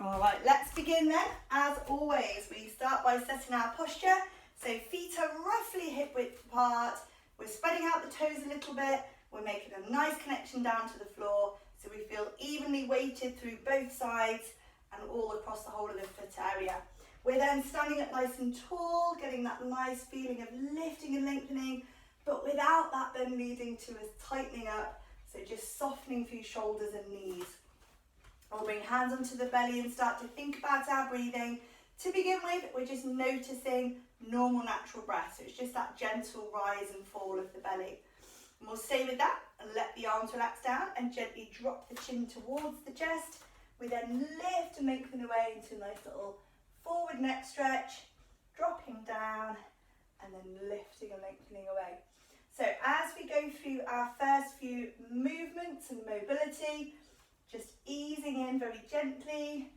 All right, let's begin then. As always, we start by setting our posture. So feet are roughly hip width apart. We're spreading out the toes a little bit. We're making a nice connection down to the floor so we feel evenly weighted through both sides and all across the whole of the foot area. We're then standing up nice and tall, getting that nice feeling of lifting and lengthening, but without that then leading to us tightening up. So just softening through shoulders and knees. We'll bring hands onto the belly and start to think about our breathing. To begin with, we're just noticing normal natural breath. So it's just that gentle rise and fall of the belly. And we'll stay with that and let the arms relax down and gently drop the chin towards the chest. We then lift and lengthen away into a nice little forward neck stretch, dropping down and then lifting and lengthening away. So as we go through our first few movements and mobility, just easing in very gently,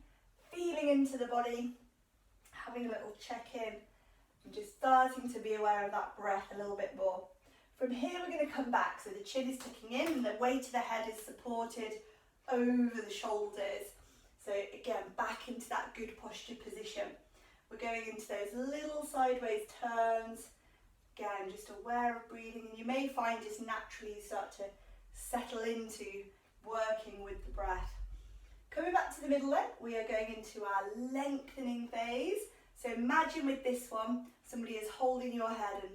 feeling into the body, having a little check-in, and just starting to be aware of that breath a little bit more. From here we're going to come back, so the chin is tucking in and the weight of the head is supported over the shoulders. So again, back into that good posture position. We're going into those little sideways turns. Again, just aware of breathing, and you may find just naturally you start to settle into working with the breath. Coming back to the middle then, we are going into our lengthening phase. So imagine with this one, somebody is holding your head and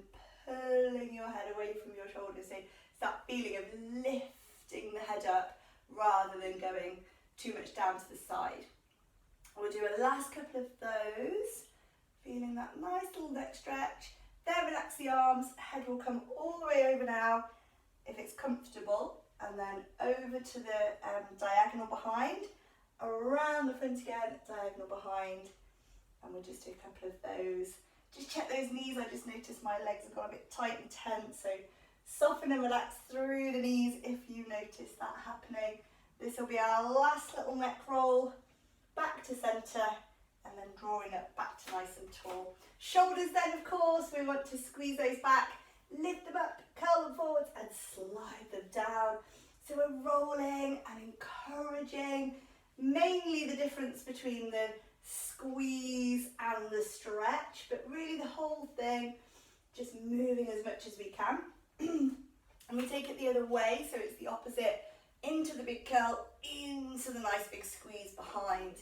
pulling your head away from your shoulders. So it's that feeling of lifting the head up rather than going too much down to the side. We'll do a last couple of those, feeling that nice little neck stretch. Then relax the arms, head will come all the way over now, if it's comfortable, and then over to the diagonal behind, around the front again, diagonal behind, and we'll just do a couple of those. Just check those knees. I just noticed my legs have got a bit tight and tense, so soften and relax through the knees if you notice that happening. This will be our last little neck roll, back to centre, and then drawing up back to nice and tall. Shoulders then, of course, we want to squeeze those back, lift them up, curl them forwards and slide them down. So we're rolling and encouraging, mainly the difference between the squeeze and the stretch, but really the whole thing, just moving as much as we can. And we take it the other way, so it's the opposite, into the big curl, into the nice big squeeze behind.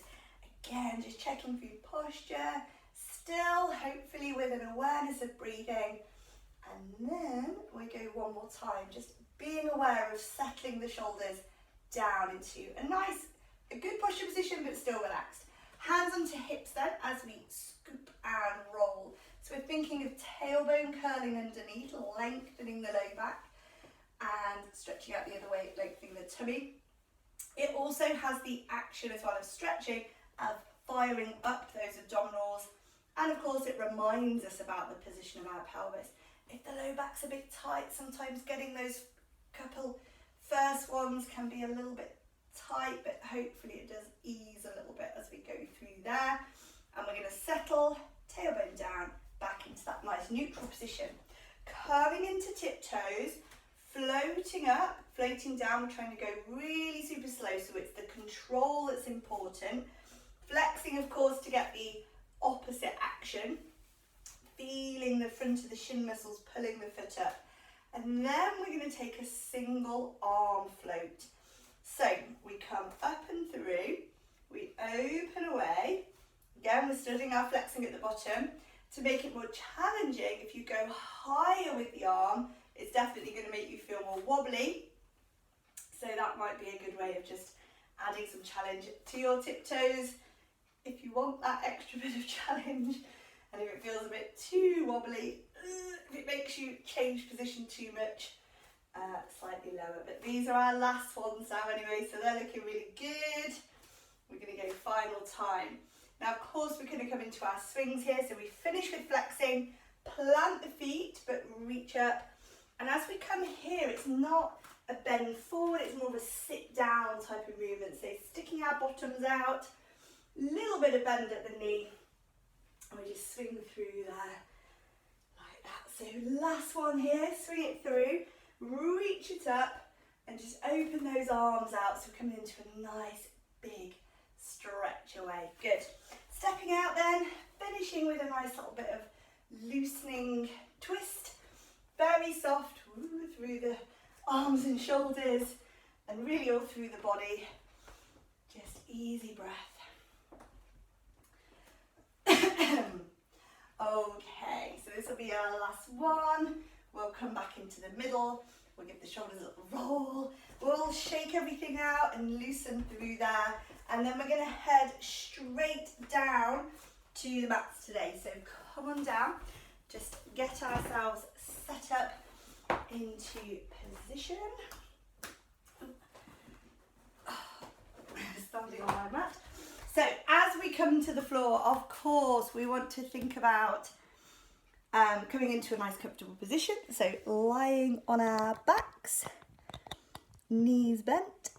Again, just checking through posture, still hopefully with an awareness of breathing. And then we go one more time, just being aware of settling the shoulders down into a good posture position, but still relaxed. Hands onto hips then, as we scoop and roll. So we're thinking of tailbone curling underneath, lengthening the low back, and stretching out the other way, lengthening the tummy. It also has the action as well of stretching, of firing up those abdominals, and of course it reminds us about the position of our pelvis. If the low back's a bit tight, sometimes getting those couple first ones can be a little bit tight, but hopefully it does ease a little bit as we go through there. And we're going to settle, tailbone down, back into that nice neutral position. Curving into tiptoes, floating up, floating down. We're trying to go really super slow, so it's the control that's important. Flexing, of course, to get the opposite action. Feeling the front of the shin muscles pulling the foot up. And then we're going to take a single arm float. So we come up and through, we open away. Again, we're still doing our flexing at the bottom. To make it more challenging, if you go higher with the arm, it's definitely going to make you feel more wobbly. So that might be a good way of just adding some challenge to your tiptoes. If you want that extra bit of challenge, and if it feels a bit too wobbly, if it makes you change position too much, slightly lower. But these are our last ones now anyway, so they're looking really good. We're going to go final time. Now, of course, we're going to come into our swings here. So we finish with flexing, plant the feet, but reach up. And as we come here, it's not a bend forward, it's more of a sit down type of movement. So sticking our bottoms out, little bit of bend at the knee, and we just swing through there like that. So last one here, swing it through, reach it up, and just open those arms out. So we're coming into a nice big stretch away. with a nice little bit of loosening twist. Very soft through the arms and shoulders and really all through the body. Just easy breath. Okay, so this will be our last one. We'll come back into the middle. We'll give the shoulders a little roll. We'll shake everything out and loosen through there. And then we're going to head straight down to the mats today. So come on down. Just get ourselves set up into position. Standing on my mat. So as we come to the floor, of course, we want to think about coming into a nice comfortable position. So lying on our backs, knees bent,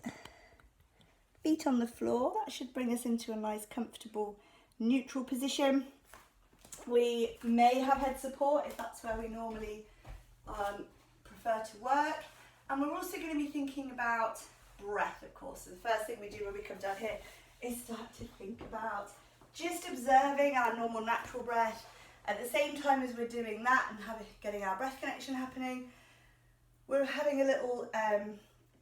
feet on the floor. That should bring us into a nice comfortable neutral position. We may have head support if that's where we normally prefer to work. And we're also going to be thinking about breath, of course. So the first thing we do when we come down here is start to think about just observing our normal natural breath. At the same time as we're doing that and getting our breath connection happening, we're having a little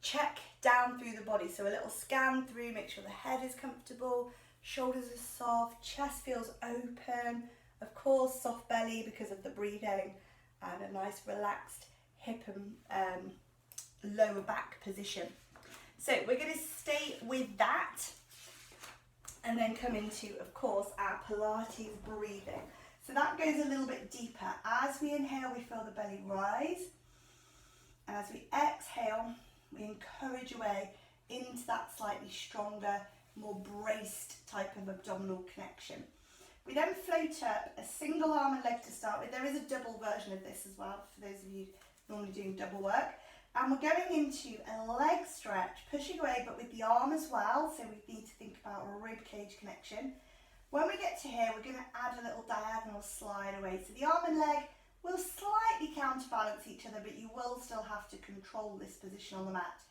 check down through the body. So a little scan through, make sure the head is comfortable, shoulders are soft, chest feels open, of course soft belly because of the breathing, and a nice relaxed hip and lower back position. So we're going to stay with that and then come into, of course, our Pilates breathing. So that goes a little bit deeper. As we inhale, we feel the belly rise. And as we exhale, we encourage away into that slightly stronger, more braced type of abdominal connection. We then float up a single arm and leg to start with. There is a double version of this as well, for those of you normally doing double work. And we're going into a leg stretch, pushing away, but with the arm as well. So we need to think about a rib cage connection. When we get to here, we're going to add a little diagonal slide away. So the arm and leg will slightly counterbalance each other, but you will still have to control this position on the mat.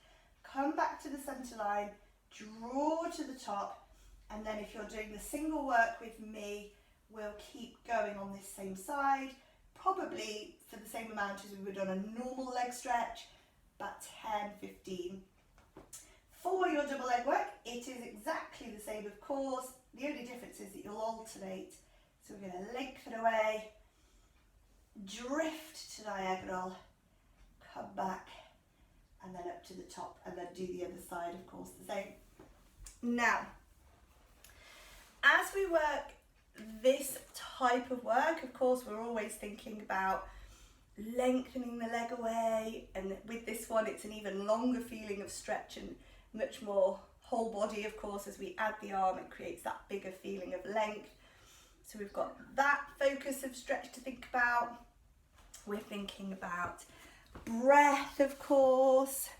Come back to the center line, draw to the top, and then if you're doing the single work with me, we'll keep going on this same side, probably for the same amount as we would on a normal leg stretch, about 10, 15. For your double leg work, it is exactly the same, of course. The only difference is that you'll alternate. So we're going to lengthen away, drift to diagonal, come back, and then up to the top, and then do the other side, of course, the same. Now, as we work this type of work, of course, we're always thinking about lengthening the leg away, and with this one it's an even longer feeling of stretch and much more whole body, of course. As we add the arm, it creates that bigger feeling of length. So we've got that focus of stretch to think about. We're thinking about breath, of course,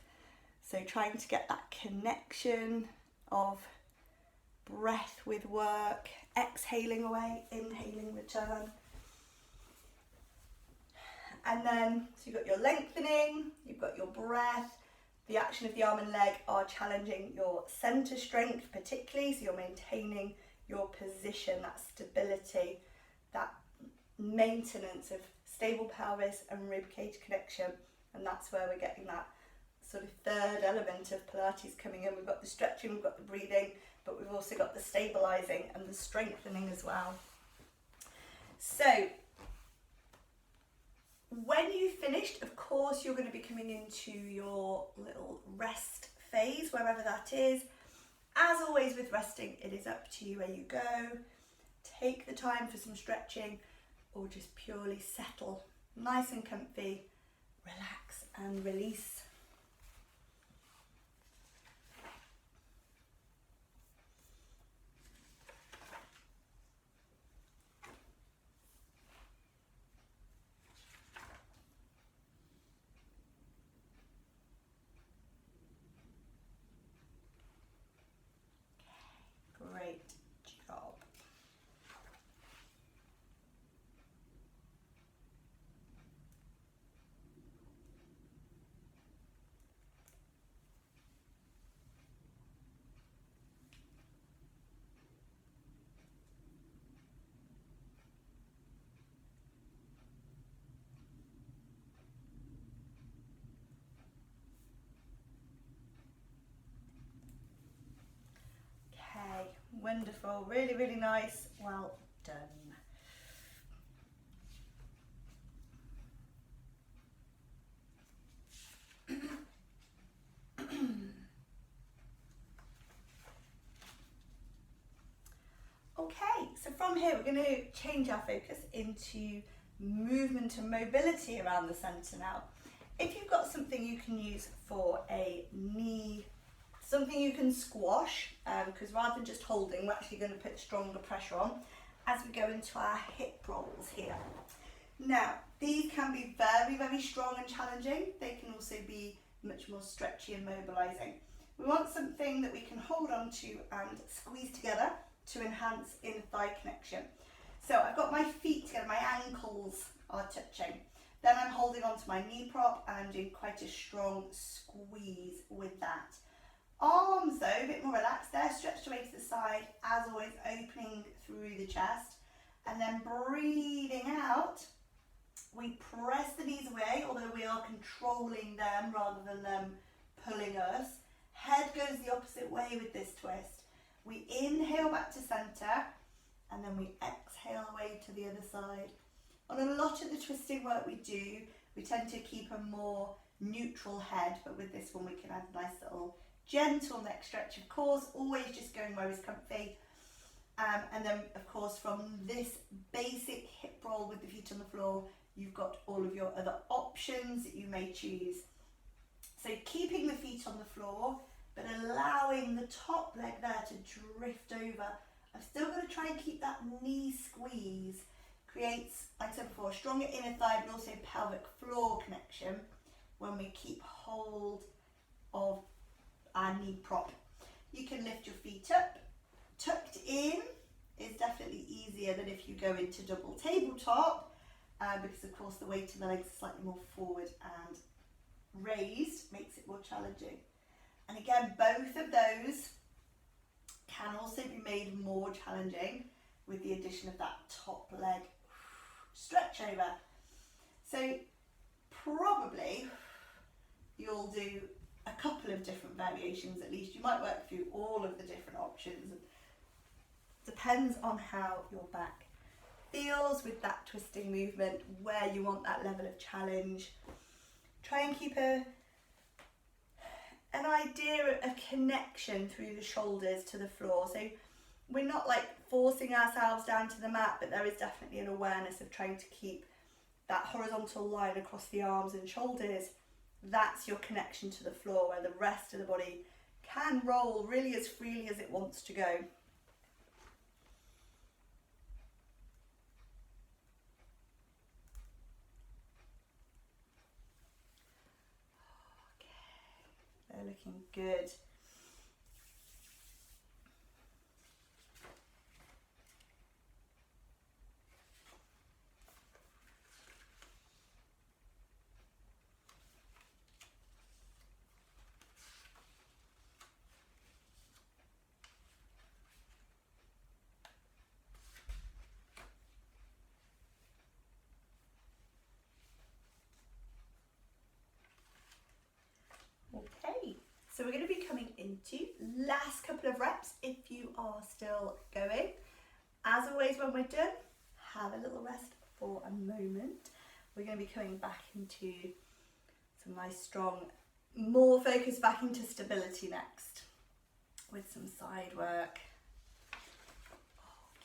so trying to get that connection of breath with work, exhaling away, inhaling return. And then, so you've got your lengthening, you've got your breath. The action of the arm and leg are challenging your center strength particularly, so you're maintaining your position, that stability, that maintenance of stable pelvis and rib cage connection. And that's where we're getting that sort of third element of Pilates coming in. We've got the stretching, we've got the breathing, but we've also got the stabilizing and the strengthening as well. So when you've finished, of course, you're going to be coming into your little rest phase, wherever that is. As always with resting, it is up to you where you go. Take the time for some stretching or just purely settle nice and comfy, relax and release. Great job. Wonderful, really, really nice. Well done. Okay, so from here we're going to change our focus into movement and mobility around the centre now. If you've got something you can use for a knee, something you can squash, because rather than just holding, we're actually going to put stronger pressure on as we go into our hip rolls here. Now, these can be very, very strong and challenging. They can also be much more stretchy and mobilising. We want something that we can hold on to and squeeze together to enhance inner thigh connection. So I've got my feet together, my ankles are touching. Then I'm holding on to my knee prop and I'm doing quite a strong squeeze with that. Arms though, a bit more relaxed there, stretched away to the side, as always opening through the chest. And then breathing out, we press the knees away, although we are controlling them rather than them pulling us. Head goes the opposite way with this twist. We inhale back to centre and then we exhale away to the other side. On a lot of the twisting work we do, we tend to keep a more neutral head, but with this one we can add a nice little gentle neck stretch, of course, always just going where is comfy. And then of course from this basic hip roll with the feet on the floor, you've got all of your other options that you may choose. So keeping the feet on the floor, but allowing the top leg there to drift over. I'm still going to try and keep that knee squeeze. Creates, like I said before, a stronger inner thigh, but also pelvic floor connection when we keep hold of our knee prop. You can lift your feet up. Tucked in is definitely easier than if you go into double tabletop, because of course the weight of the legs is slightly more forward, and raised makes it more challenging. And again, both of those can also be made more challenging with the addition of that top leg stretch over. So probably you'll do a couple of different variations at least. You might work through all of the different options. Depends on how your back feels with that twisting movement, where you want that level of challenge. Try and keep an idea of connection through the shoulders to the floor. So we're not like forcing ourselves down to the mat, but there is definitely an awareness of trying to keep that horizontal line across the arms and shoulders. That's your connection to the floor, where the rest of the body can roll really as freely as it wants to go. Okay, they're looking good. Okay, so we're going to be coming into last couple of reps if you are still going. As always, when we're done, have a little rest for a moment. We're going to be coming back into some nice strong, more focus back into stability next with some side work. Okay,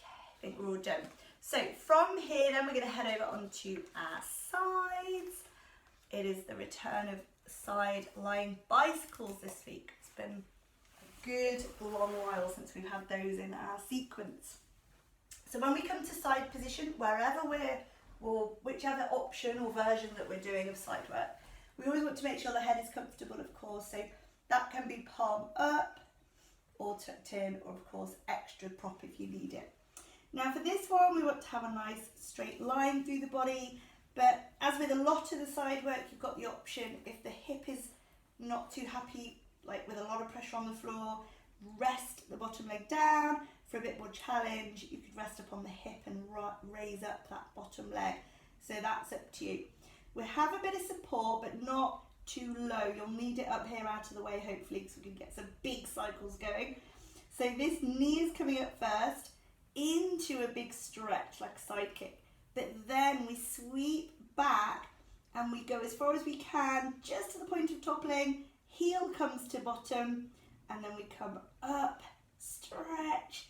I think we're all done. So from here then we're going to head over onto our sides. It is the return of side lying bicycles this week. It's been a good long while since we've had those in our sequence. So when we come to side position, wherever or whichever option or version that we're doing of side work, we always want to make sure the head is comfortable, of course, so that can be palm up or tucked in, or of course extra prop if you need it. Now for this one, we want to have a nice straight line through the body. But as with a lot of the side work, you've got the option, if the hip is not too happy, like with a lot of pressure on the floor, rest the bottom leg down. For a bit more challenge, you could rest up on the hip and raise up that bottom leg. So that's up to you. We have a bit of support, but not too low. You'll need it up here out of the way, hopefully, because we can get some big cycles going. So this knee is coming up first into a big stretch, like a side kick. But then we sweep back and we go as far as we can, just to the point of toppling. Heel comes to bottom, and then we come up, stretch,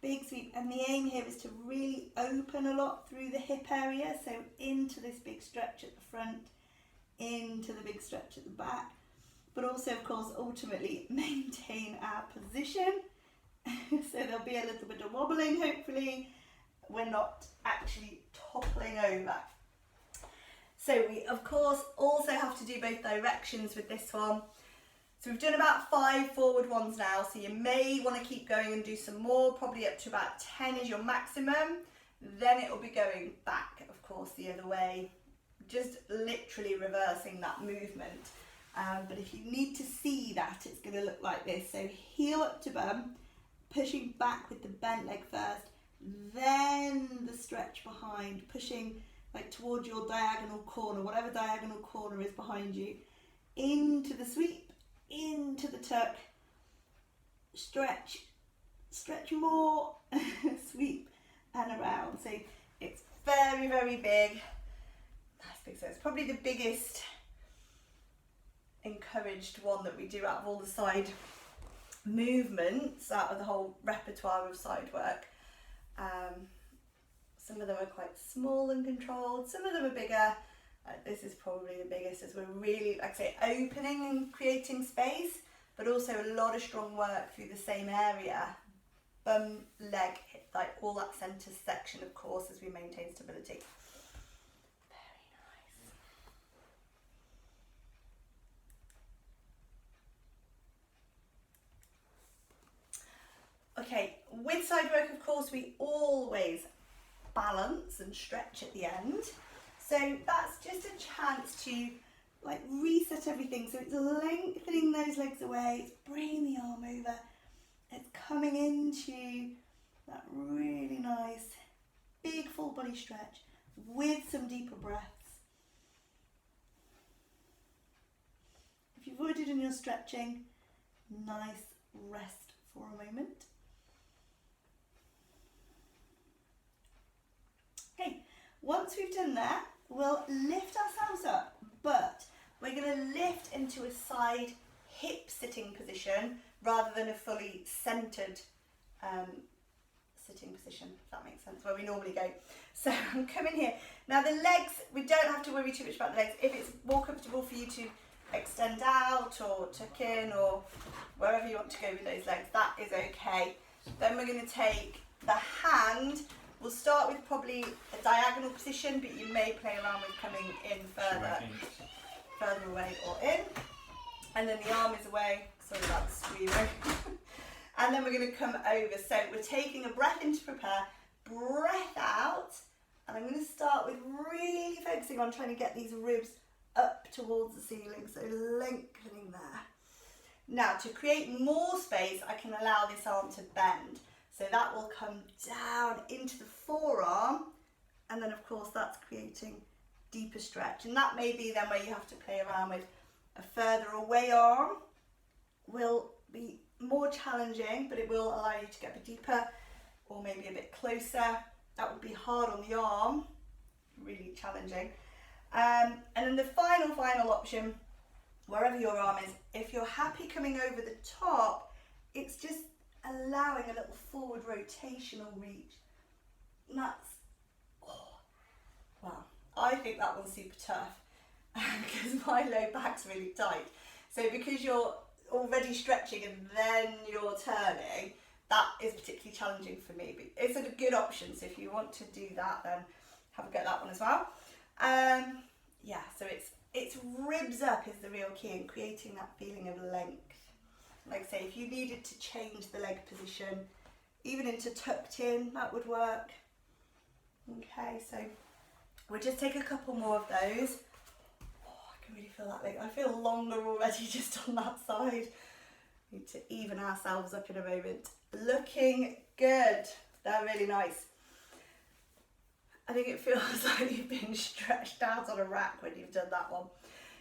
big sweep. And the aim here is to really open a lot through the hip area. So into this big stretch at the front, into the big stretch at the back. But also, of course, ultimately maintain our position. So there'll be a little bit of wobbling, hopefully. We're not actually toppling over. So we, of course, also have to do both directions with this one. So we've done about 5 forward ones now, so you may want to keep going and do some more, probably up to about 10 is your maximum. Then it will be going back, of course, the other way, just literally reversing that movement. But if you need to see that, it's going to look like this. So heel up to bum, pushing back with the bent leg first, then the stretch behind, pushing like towards your diagonal corner, whatever diagonal corner is behind you, into the sweep, into the tuck, stretch, stretch more, sweep and around. So it's very, very big. Nice big. So it's probably the biggest encouraged one that we do out of all the side movements, out of the whole repertoire of side work. Some of them are quite small and controlled, some of them are bigger. This is probably the biggest, as we're really, like I say, opening and creating space, but also a lot of strong work through the same area. Bum, leg, hip, like all that centre section, of course, as we maintain stability. Very nice. Okay, with side work, of course, we always balance and stretch at the end. So that's just a chance to like reset everything. So it's lengthening those legs away, it's bringing the arm over, it's coming into that really nice big full body stretch with some deeper breaths. If you've already done your stretching, nice rest for a moment. Okay, once we've done that, we'll lift ourselves up, but we're going to lift into a side hip sitting position rather than a fully centered sitting position, if that makes sense, where we normally go. So I'm coming here. Now the legs, we don't have to worry too much about the legs. If it's more comfortable for you to extend out or tuck in or wherever you want to go with those legs, that is okay. Then we're going to take the hand. We'll start with probably a diagonal position, but you may play around with coming in further away or in. And then the arm is away, sorry about the screaming. And then we're going to come over. So we're taking a breath in to prepare, breath out. And I'm going to start with really focusing on trying to get these ribs up towards the ceiling, so lengthening there. Now to create more space, I can allow this arm to bend. So that will come down into the forearm, and then of course that's creating deeper stretch. And that may be then where you have to play around with a further away arm. Will be more challenging, but it will allow you to get a bit deeper or maybe a bit closer. That would be hard on the arm, really challenging. And then the final option, wherever your arm is, if you're happy coming over the top, it's just allowing a little forward rotational reach. And that's, wow, I think that one's super tough because my low back's really tight. So because you're already stretching and then you're turning, that is particularly challenging for me. But it's a good option, so if you want to do that, then have a go at that one as well. Yeah, so it's ribs up is the real key in creating that feeling of length. Like I say, if you needed to change the leg position, even into tucked in, that would work. Okay, so we'll just take a couple more of those. Oh, I can really feel that leg. I feel longer already just on that side. Need to even ourselves up in a moment. Looking good. They're really nice. I think it feels like you've been stretched out on a rack when you've done that one.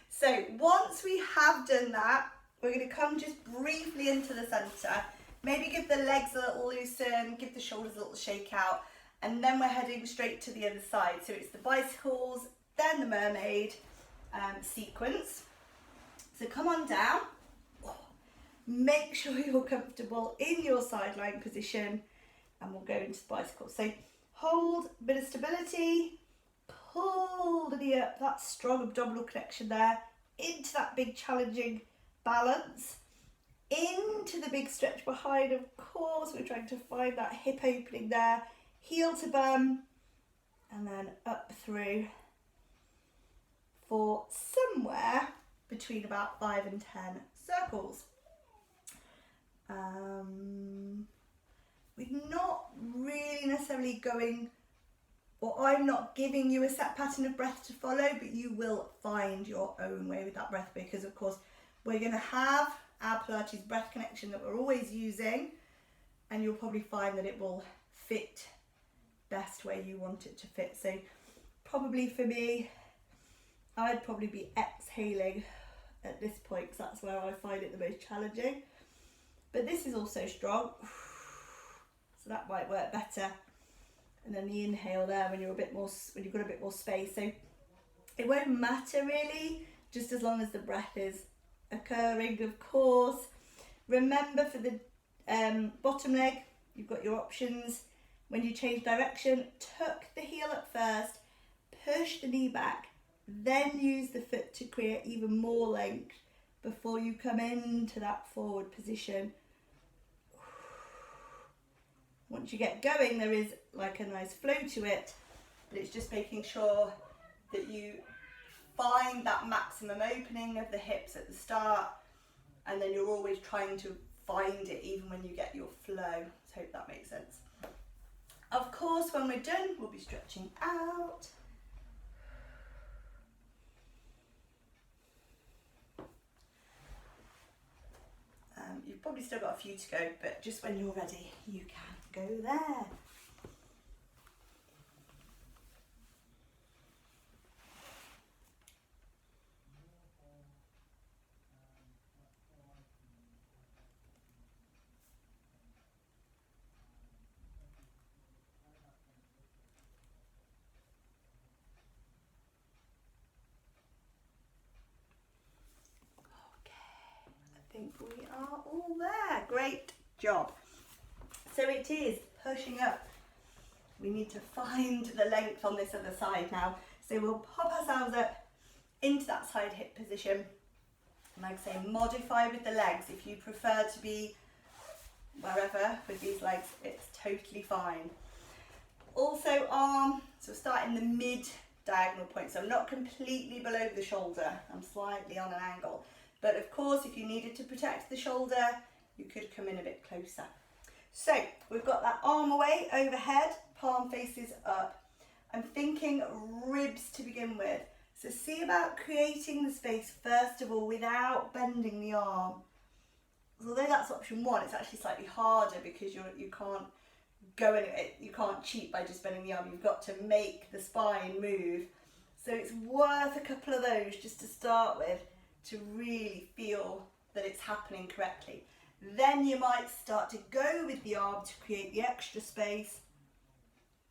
So once we have done that, we're going to come just briefly into the centre. Maybe give the legs a little loosen, give the shoulders a little shake out, and then we're heading straight to the other side. So it's the bicycles, then the mermaid sequence. So come on down. Make sure you're comfortable in your side lying position, and we'll go into the bicycle. So hold, a bit of stability, pull the knee up, that strong abdominal connection there, into that big challenging balance, into the big stretch behind. Of course, we're trying to find that hip opening there, heel to bum, and then up through for somewhere between about 5 and 10 circles. We're not really necessarily going, or I'm not giving you a set pattern of breath to follow, but you will find your own way with that breath, because of course we're going to have our Pilates breath connection that we're always using, and you'll probably find that it will fit best where you want it to fit. So probably for me, I'd probably be exhaling at this point, because that's where I find it the most challenging. But this is also strong, so that might work better. And then the inhale there when you've got a bit more space. So it won't matter really, just as long as the breath is occurring, of course. Remember, for the bottom leg, you've got your options. When you change direction, tuck the heel up first, push the knee back, then use the foot to create even more length before you come into that forward position. Once you get going, there is like a nice flow to it, but it's just making sure that you find that maximum opening of the hips at the start, and then you're always trying to find it even when you get your flow. So I hope that makes sense. Of course, when we're done, we'll be stretching out. You've probably still got a few to go, but just when you're ready, you can go there. I think we are all there. Great job. So it is pushing up. We need to find the length on this other side now. So we'll pop ourselves up into that side hip position. And like I say, modify with the legs. If you prefer to be wherever with these legs, it's totally fine. Also arm, so start in the mid diagonal point. So I'm not completely below the shoulder. I'm slightly on an angle. But of course, if you needed to protect the shoulder, you could come in a bit closer. So we've got that arm away, overhead, palm faces up. I'm thinking ribs to begin with. So see about creating the space first of all without bending the arm. Although that's option one, it's actually slightly harder because you can't go in it, you can't cheat by just bending the arm. You've got to make the spine move. So it's worth a couple of those just to start with, to really feel that it's happening correctly. Then you might start to go with the arm to create the extra space,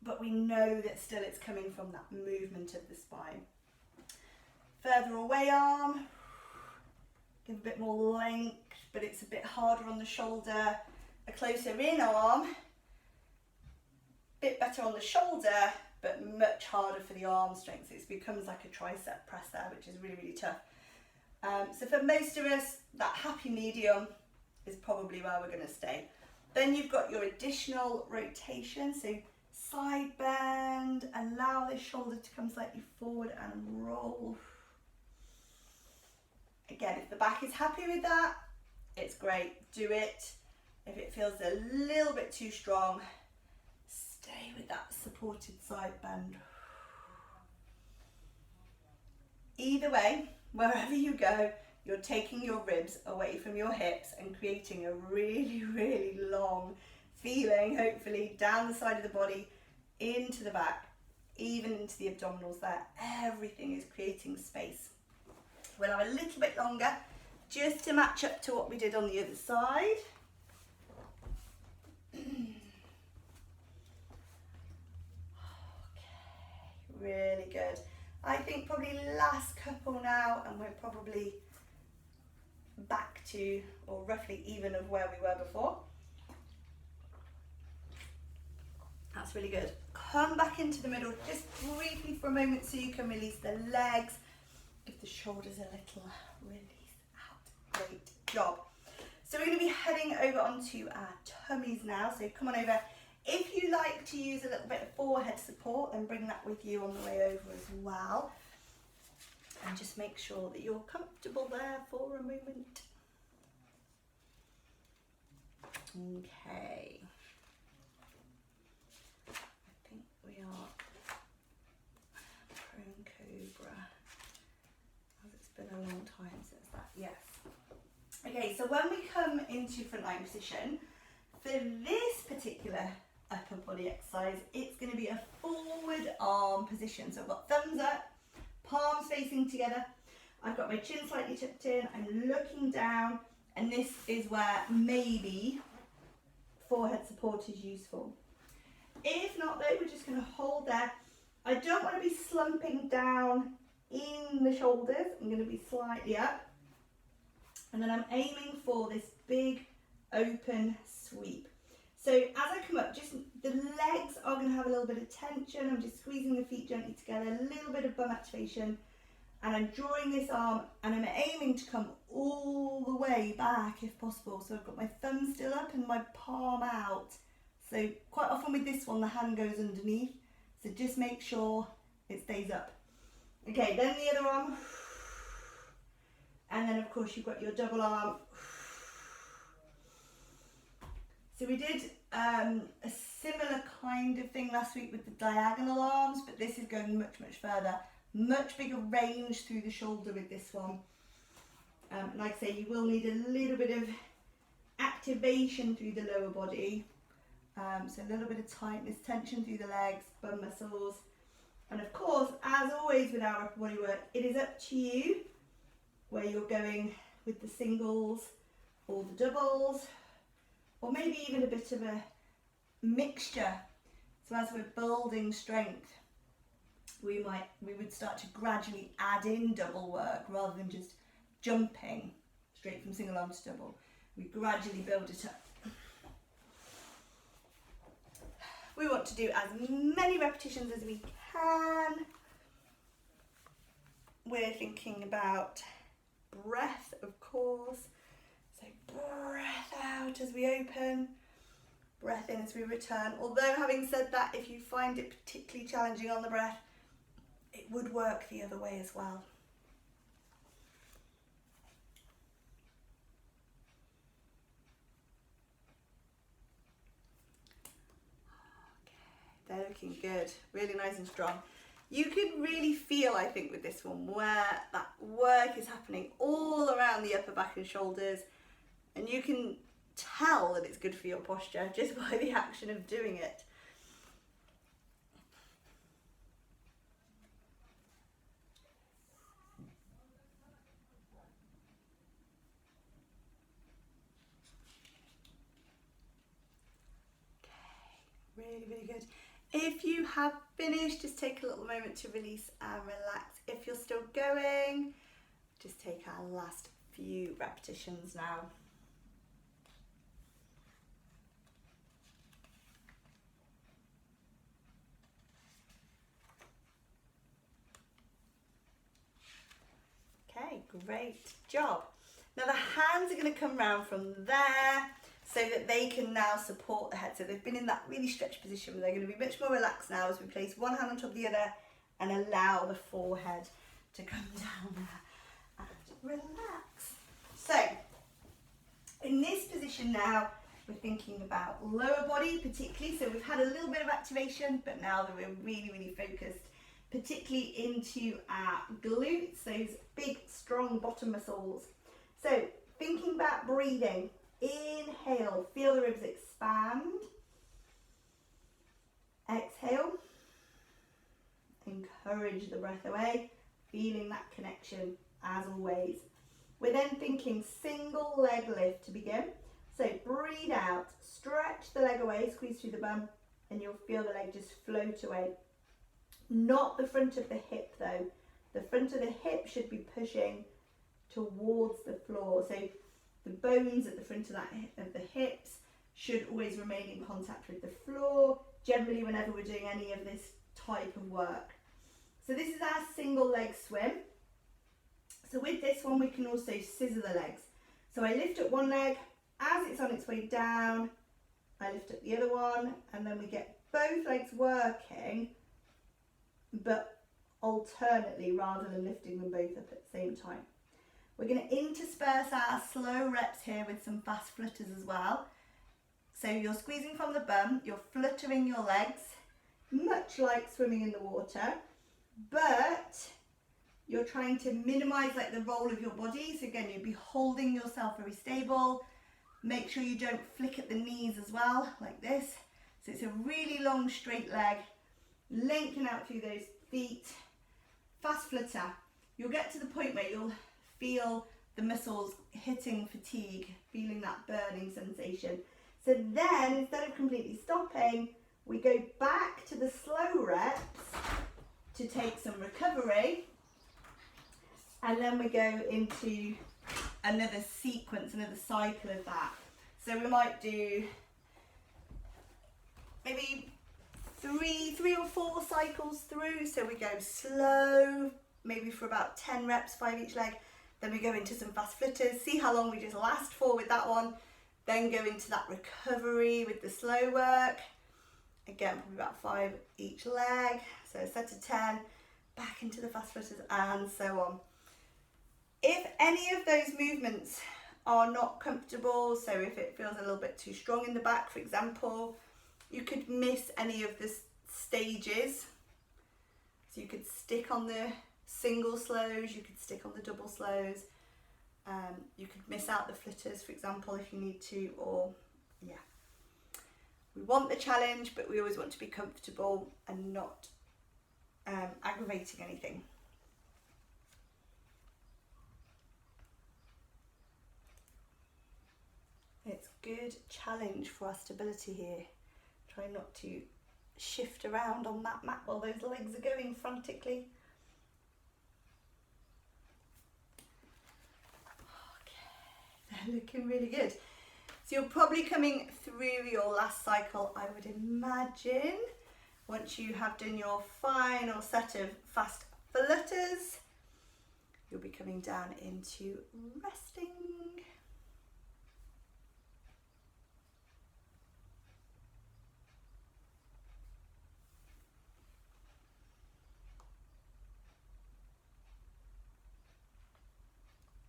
but we know that still it's coming from that movement of the spine. Further away arm, give a bit more length, but it's a bit harder on the shoulder. A closer in arm, bit better on the shoulder, but much harder for the arm strength. It becomes like a tricep press there, which is really, really tough. So for most of us, that happy medium is probably where we're going to stay. Then you've got your additional rotation, so side bend, allow the shoulder to come slightly forward and roll. Again, if the back is happy with that, it's great, do it. If it feels a little bit too strong, stay with that supported side bend. Either way, wherever you go, you're taking your ribs away from your hips and creating a really, really long feeling, hopefully, down the side of the body, into the back, even into the abdominals there. Everything is creating space. We'll have a little bit longer just to match up to what we did on the other side. probably back to, or roughly even of where we were before. That's really good. Come back into the middle just briefly for a moment so you can release the legs. Give the shoulders a little release out. Great job. So we're going to be heading over onto our tummies now. So come on over. If you like to use a little bit of forehead support, then bring that with you on the way over as well. And just make sure that you're comfortable there for a moment. Okay. I think we are prone cobra. It's been a long time since that, yes. Okay, so when we come into front line position, for this particular upper body exercise, it's going to be a forward arm position. So I've got thumbs up, palms facing together. I've got my chin slightly tucked in. I'm looking down, and this is where maybe forehead support is useful. If not though, we're just going to hold there. I don't want to be slumping down in the shoulders. I'm going to be slightly up. And then I'm aiming for this big open sweep. So as I come up, just the legs are going to have a little bit of tension. I'm just squeezing the feet gently together, a little bit of bum activation. And I'm drawing this arm and I'm aiming to come all the way back if possible. So I've got my thumb still up and my palm out. So quite often with this one, the hand goes underneath. So just make sure it stays up. Okay, then the other arm. And then of course you've got your double arm. So we did a similar kind of thing last week with the diagonal arms, but this is going much, much further. Much bigger range through the shoulder with this one. Like I say, you will need a little bit of activation through the lower body. So a little bit of tightness, tension through the legs, bum muscles. And of course, as always with our upper body work, it is up to you where you're going with the singles or the doubles, or maybe even a bit of a mixture. So as we're building strength, we would start to gradually add in double work rather than just jumping straight from single arm to double. We gradually build it up. We want to do as many repetitions as we can. We're thinking about breath, of course. So breath out as we open, breath in as we return. Although having said that, if you find it particularly challenging on the breath, it would work the other way as well. Okay, they're looking good, really nice and strong. You can really feel, I think, with this one, where that work is happening all around the upper back and shoulders, and you can tell that it's good for your posture just by the action of doing it. Really, really good. If you have finished, just take a little moment to release and relax. If you're still going, just take our last few repetitions now. Okay, great job. Now the hands are going to come round from there, so that they can now support the head. So they've been in that really stretched position, but they're going to be much more relaxed now as we place one hand on top of the other and allow the forehead to come down there and relax. So in this position now, we're thinking about lower body particularly. So we've had a little bit of activation, but now that we're really, really focused, particularly into our glutes, those big, strong bottom muscles. So thinking about breathing. Inhale, feel the ribs expand. Exhale, encourage the breath away, feeling that connection as always. We're then thinking single leg lift to begin. So breathe out, stretch the leg away, squeeze through the bum, and you'll feel the leg just float away. Not the front of the hip though. The front of the hip should be pushing towards the floor. So the bones at the front of the hips should always remain in contact with the floor, generally whenever we're doing any of this type of work. So this is our single leg swim. So with this one we can also scissor the legs. So I lift up one leg, as it's on its way down, I lift up the other one, and then we get both legs working, but alternately rather than lifting them both up at the same time. We're going to intersperse our slow reps here with some fast flutters as well. So you're squeezing from the bum, you're fluttering your legs, much like swimming in the water, but you're trying to minimize like the roll of your body. So again, you'd be holding yourself very stable. Make sure you don't flick at the knees as well, like this. So it's a really long straight leg, lengthen out through those feet. Fast flutter. You'll get to the point where you'll feel the muscles hitting fatigue, feeling that burning sensation. So then, instead of completely stopping, we go back to the slow reps to take some recovery. And then we go into another sequence, another cycle of that. So we might do maybe three or four cycles through. So we go slow, maybe for about 10 reps, 5 each leg. Then we go into some fast flutters, see how long we just last for with that one. Then go into that recovery with the slow work. Again, probably about 5 each leg. So a set of 10, back into the fast flutters and so on. If any of those movements are not comfortable, so if it feels a little bit too strong in the back, for example, you could miss any of the stages. So you could stick on the single slows, you could stick on the double slows, you could miss out the flutters, for example, if you need to, or yeah. We want the challenge, but we always want to be comfortable and not aggravating anything. It's good challenge for our stability here. Try not to shift around on that mat while those legs are going frantically. Okay, they're looking really good. So you're probably coming through your last cycle, I would imagine. Once you have done your final set of fast flutters, you'll be coming down into resting.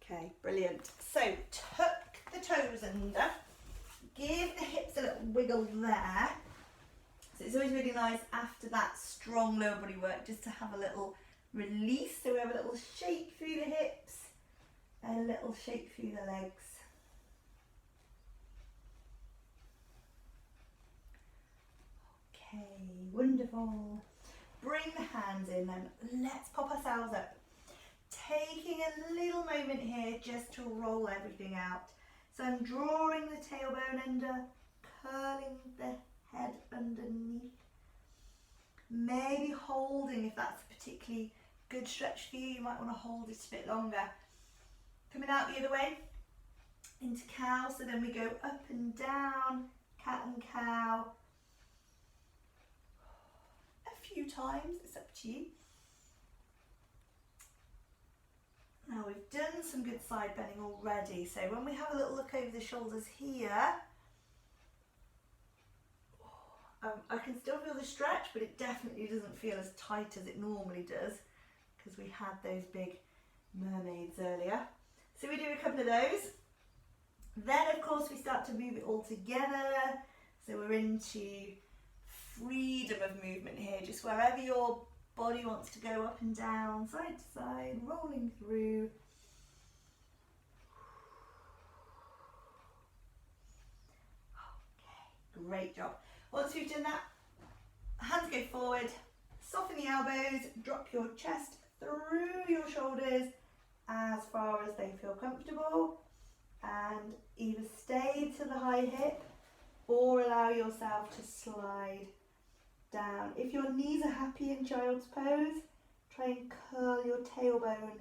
Okay, brilliant. So tuck the toes under, give the hips a little wiggle there. So it's always really nice after that strong lower body work just to have a little release. So we have a little shake through the hips, a little shake through the legs. Okay, wonderful. Bring the hands in then. Let's pop ourselves up. Taking a little moment here just to roll everything out. So I'm drawing the tailbone under, curling the head underneath. Maybe holding, if that's a particularly good stretch for you, you might want to hold it a bit longer. Coming out the other way into cow, so then we go up and down, cat and cow. A few times, it's up to you. Now we've done some good side bending already, so when we have a little look over the shoulders here, I can still feel the stretch, but it definitely doesn't feel as tight as it normally does because we had those big mermaids earlier. So we do a couple of those. Then of course we start to move it all together. So we're into freedom of movement here, just wherever your body wants to go, up and down, side to side, rolling through. Okay, great job. Once we've done that, hands go forward, soften the elbows, drop your chest through your shoulders as far as they feel comfortable, and either stay to the high hip or allow yourself to slide down. If your knees are happy in child's pose, try and curl your tailbone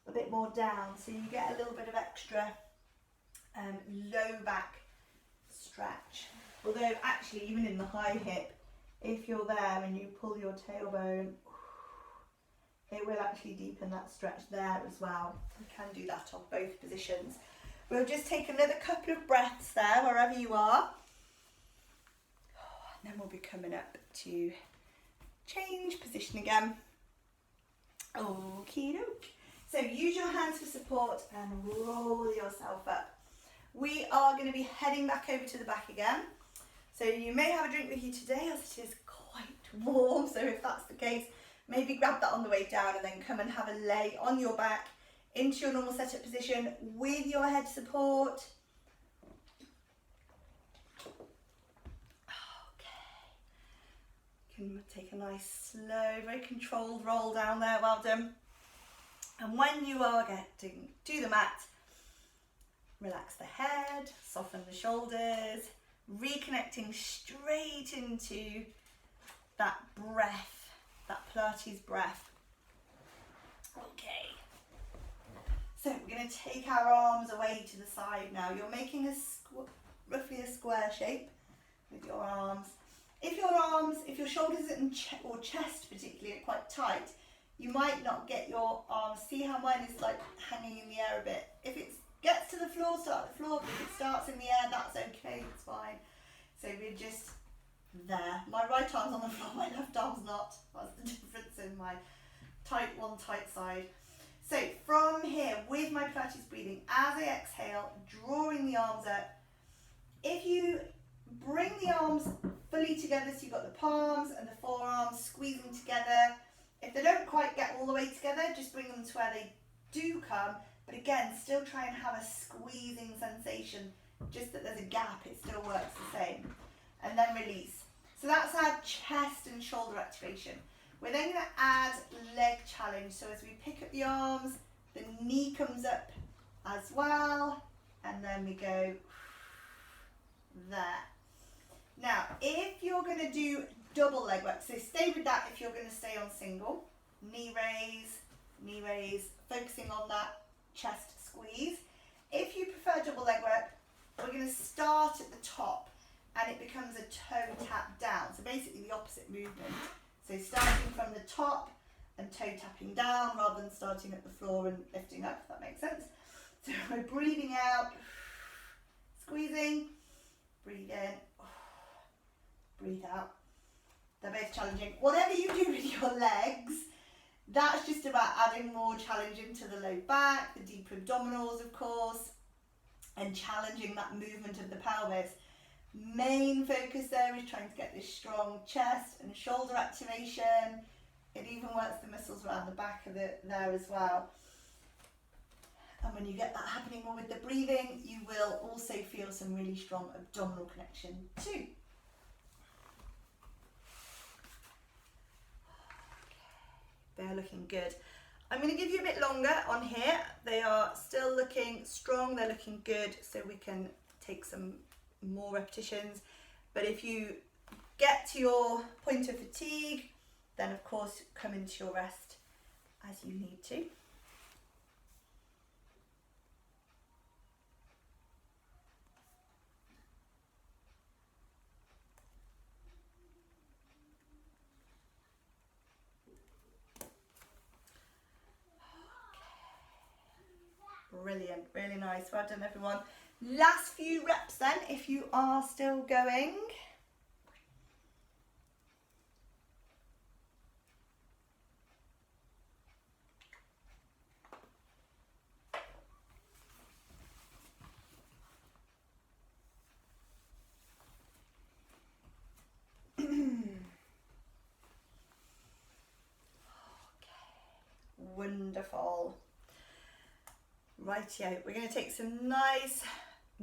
a bit more down, so you get a little bit of extra low back stretch. Although actually, even in the high hip, if you're there and you pull your tailbone, it will actually deepen that stretch there as well. You can do that on both positions. We'll just take another couple of breaths there, wherever you are. And then we'll be coming up to change position again. Okie doke. So use your hands for support and roll yourself up. We are going to be heading back over to the back again. So you may have a drink with you today as it is quite warm. So if that's the case, maybe grab that on the way down and then come and have a lay on your back into your normal setup position with your head support. Okay. You can take a nice, slow, very controlled roll down there. Well done. And when you are getting to the mat, relax the head, soften the shoulders, reconnecting straight into that breath, that Pilates breath. Okay. So we're going to take our arms away to the side now. You're making a roughly a square shape with your arms. If your shoulders or chest particularly are quite tight, you might not get your arms. See how mine is like hanging in the air a bit. If it gets to the floor, start at the floor. If it starts in the air, that's okay, it's fine. So we're just there. My right arm's on the floor, my left arm's not. That's the difference in my tight side. So from here, with my Pilates breathing, as I exhale, drawing the arms up. If you bring the arms fully together, so you've got the palms and the forearms squeezing together. If they don't quite get all the way together, just bring them to where they do come. But again, still try and have a squeezing sensation, just that there's a gap, it still works the same. And then release. So that's our chest and shoulder activation. We're then going to add leg challenge. So as we pick up the arms, the knee comes up as well. And then we go there. Now, if you're going to do double leg work, so stay with that if you're going to stay on single. Knee raise, focusing on that chest squeeze. If you prefer double leg work, we're going to start at the top and it becomes a toe tap down. So basically the opposite movement. So starting from the top and toe tapping down rather than starting at the floor and lifting up, if that makes sense. So we're breathing out, squeezing, breathe in, breathe out. They're both challenging. Whatever you do with your legs, that's just about adding more challenge into the low back, the deep abdominals, of course, and challenging that movement of the pelvis. Main focus there is trying to get this strong chest and shoulder activation. It even works the muscles around the back of it there as well. And when you get that happening more with the breathing, you will also feel some really strong abdominal connection too. They're looking good. I'm going to give you a bit longer on here. They are still looking strong, they're looking good, so we can take some more repetitions. But if you get to your point of fatigue, then of course come into your rest as you need to. Brilliant, really nice. Well done, everyone. Last few reps then, if you are still going. Wonderful. Rightio, we're going to take some nice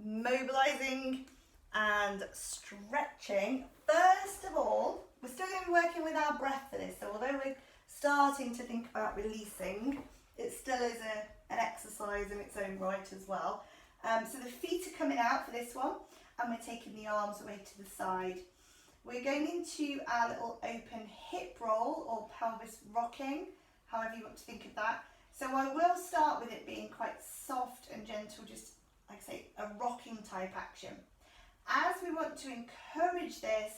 mobilizing and stretching. First of all, we're still going to be working with our breath for this, so although we're starting to think about releasing, it still is an exercise in its own right as well. So the feet are coming out for this one, and we're taking the arms away to the side. We're going into our little open hip roll or pelvis rocking, however you want to think of that. So I will start with it being quite soft and gentle, just like I say, a rocking type action. As we want to encourage this,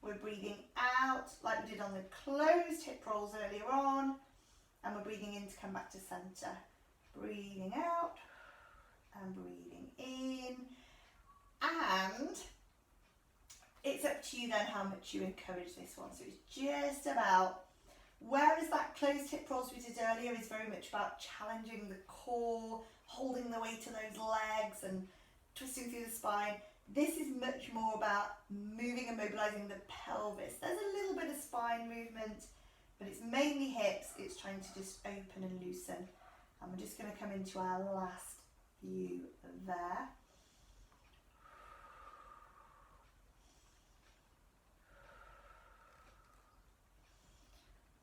we're breathing out like we did on the closed hip rolls earlier on, and we're breathing in to come back to center. Breathing out and breathing in, and it's up to you then how much you encourage this one. So it's just about, whereas that closed hip rolls we did earlier is very much about challenging the core, holding the weight of those legs and twisting through the spine. This is much more about moving and mobilizing the pelvis. There's a little bit of spine movement, but it's mainly hips. It's trying to just open and loosen. And we're just going to come into our last view there.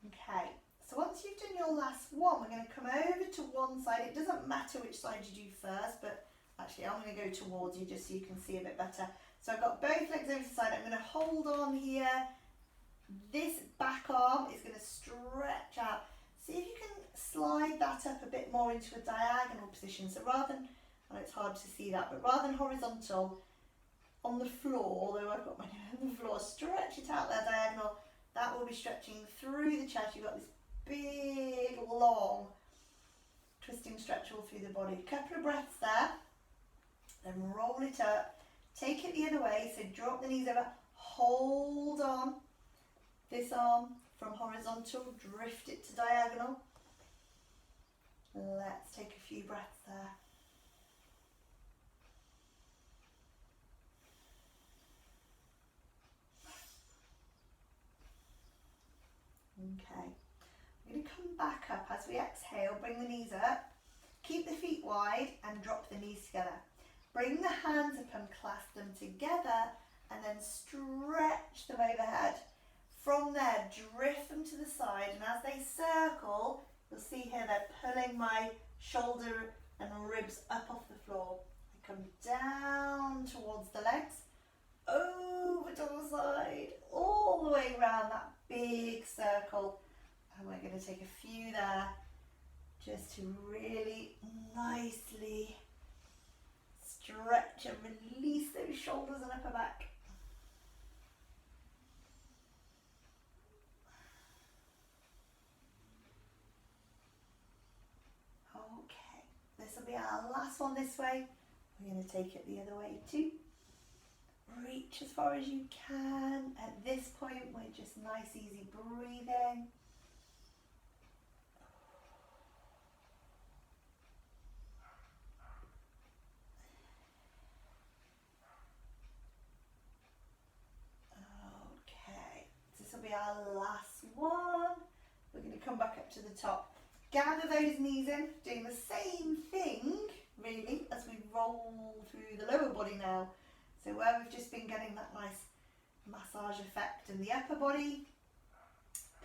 Okay, so once you've done your last one, we're going to come over to one side. It doesn't matter which side you do first, but actually I'm going to go towards you just so you can see a bit better. So I've got both legs over to the side. I'm going to hold on here. This back arm is going to stretch out. See if you can slide that up a bit more into a diagonal position. So rather than, I know it's hard to see that, but rather than horizontal on the floor, although I've got my hand on the floor, stretch it out there diagonal. That will be stretching through the chest. You've got this big, long, twisting stretch all through the body. Couple of breaths there. Then roll it up. Take it the other way. So drop the knees over. Hold on. This arm from horizontal. Drift it to diagonal. Let's take a few breaths there. Okay, we're going to come back up as we exhale, bring the knees up, keep the feet wide and drop the knees together. Bring the hands up and clasp them together and then stretch them overhead. From there, drift them to the side, and as they circle, you'll see here they're pulling my shoulder and ribs up off the floor. I come down towards the legs, over to the side, all the way around that big circle, and we're going to take a few there just to really nicely stretch and release those shoulders and upper back. Okay, this will be our last one this way. We're going to take it the other way too. Reach as far as you can. At this point, we're just nice, easy breathing. Okay, this will be our last one. We're going to come back up to the top. Gather those knees in, doing the same thing, really, as we roll through the lower body now. So where we've just been getting that nice massage effect in the upper body,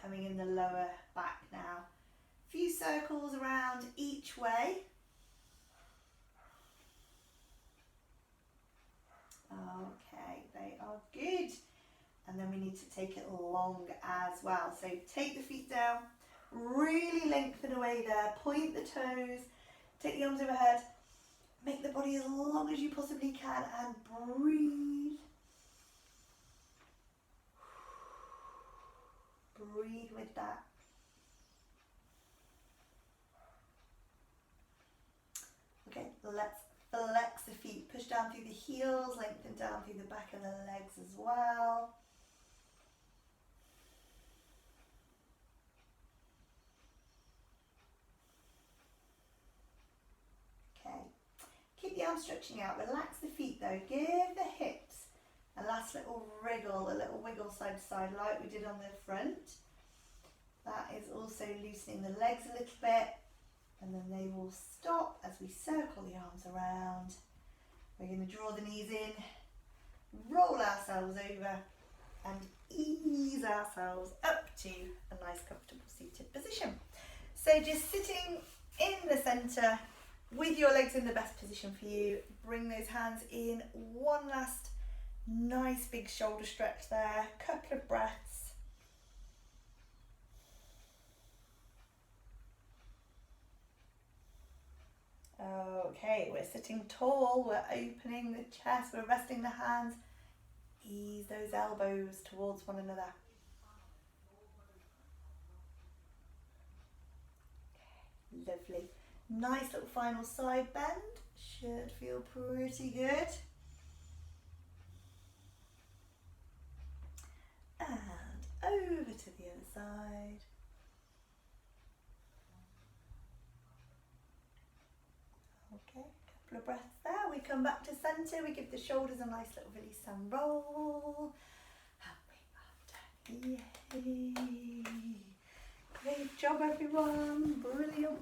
coming in the lower back now. A few circles around each way. Okay, they are good. And then we need to take it long as well. So take the feet down, really lengthen away there, point the toes, take the arms overhead. Make the body as long as you possibly can and breathe. Breathe with that. Okay, let's flex the feet. Push down through the heels, lengthen down through the back of the legs as well. Keep the arms stretching out, relax the feet though, give the hips a last little wriggle, a little wiggle side to side like we did on the front. That is also loosening the legs a little bit, and then they will stop as we circle the arms around. We're going to draw the knees in, roll ourselves over and ease ourselves up to a nice comfortable seated position. So just sitting in the centre, with your legs in the best position for you, bring those hands in. One last nice big shoulder stretch there. Couple of breaths. Okay, we're sitting tall, we're opening the chest, we're resting the hands. Ease those elbows towards one another. Lovely. Nice little final side bend. Should feel pretty good. And over to the other side. Okay, couple of breaths there. We come back to centre. We give the shoulders a nice little release and roll. Happy after. Yay. Great job, everyone. Brilliant